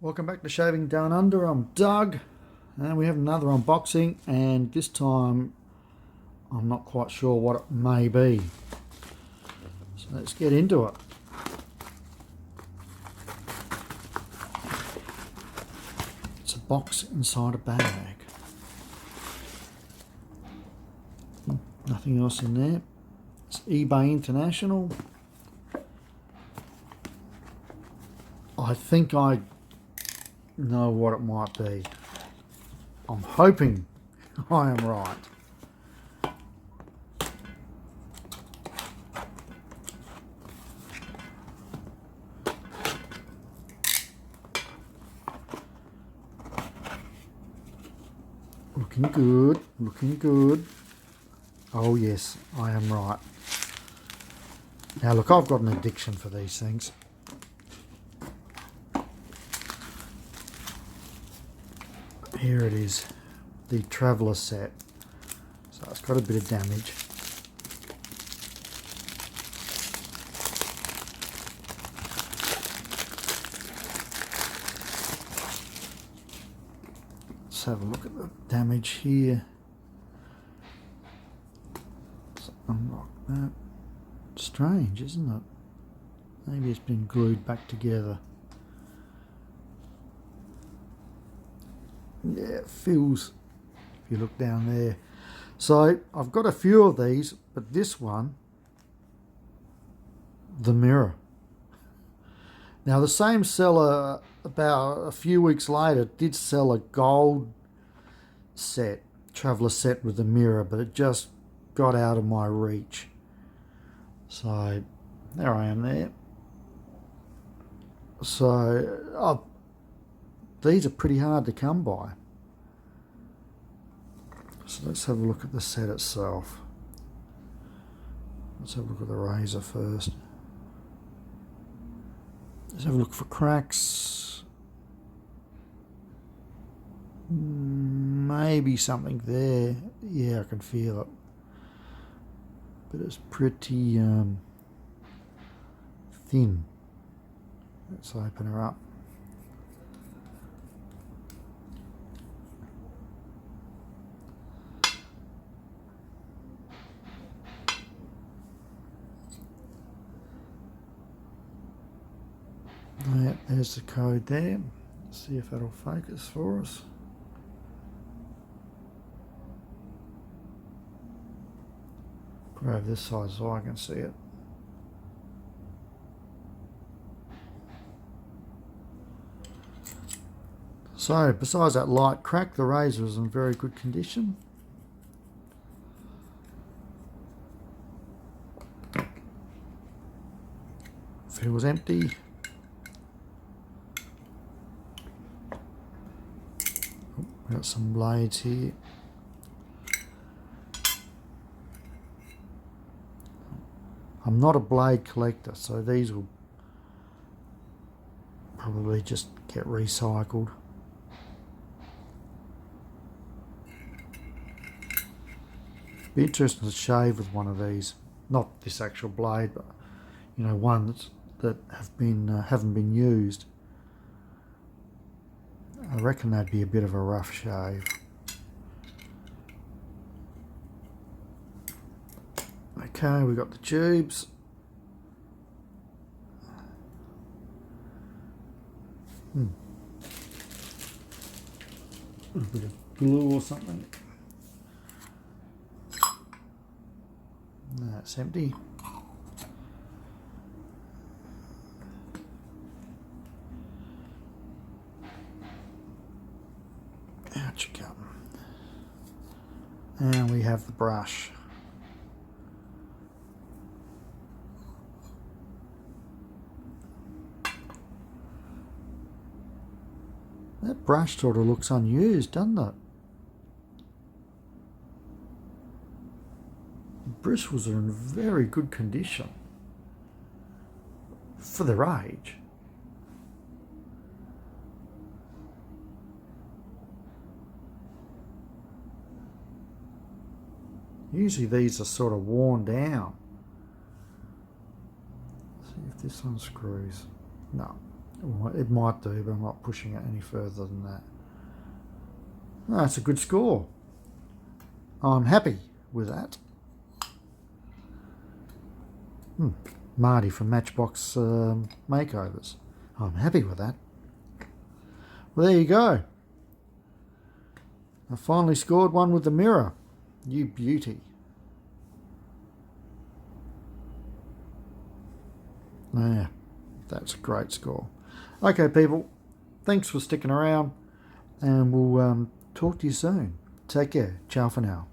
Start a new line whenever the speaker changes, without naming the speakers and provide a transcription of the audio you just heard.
Welcome back to Shaving Down Under. I'm Doug, and we have another unboxing, and this time I'm not quite sure what it may be. So let's get into it. It's a box inside a bag. Nothing else in there. It's eBay International. I think I know what it might be. I'm hoping I am right. Looking good, looking good. Oh yes, I am right. Now look, I've got an addiction for these things. Here it is, the Traveller set. So it's got a bit of damage. Let's have a look at the damage here. Let's unlock that. Strange, isn't it? Maybe it's been glued back together. Yeah, it feels, if you look down there. So I've got a few of these, but this one, the mirror. Now the same seller about a few weeks later did sell a gold set, Traveller set with the mirror, but it just got out of my reach. So there I am there. So these are pretty hard to come by. So let's have a look at the set itself. Let's have a look at the razor first. Let's have a look for cracks. Maybe something there. Yeah, I can feel it. But it's pretty thin. Let's open her up. Yep, there's the code there. Let's see if that'll focus for us. Put over this side so I can see it. So, besides that light crack, the razor is in very good condition. Feels empty. Got some blades here. I'm not a blade collector, so these will probably just get recycled. Be interesting to shave with one of these. Not this actual blade, but you know, ones that haven't been used. I reckon that'd be a bit of a rough shave. Okay, we got the tubes. A little bit of glue or something. That's empty. Out you come. And we have the brush. That brush sort of looks unused, doesn't it? The bristles are in very good condition for their age. Usually these are sort of worn down. Let's see if this one screws. No, Well, it might do, but I'm not pushing it any further than that. That's a good score. I'm happy with that. Marty from Matchbox Makeovers. I'm happy with that. Well, there you go. I finally scored one with the mirror. You beauty. Yeah, that's a great score. Okay, people. Thanks for sticking around, and we'll talk to you soon. Take care. Ciao for now.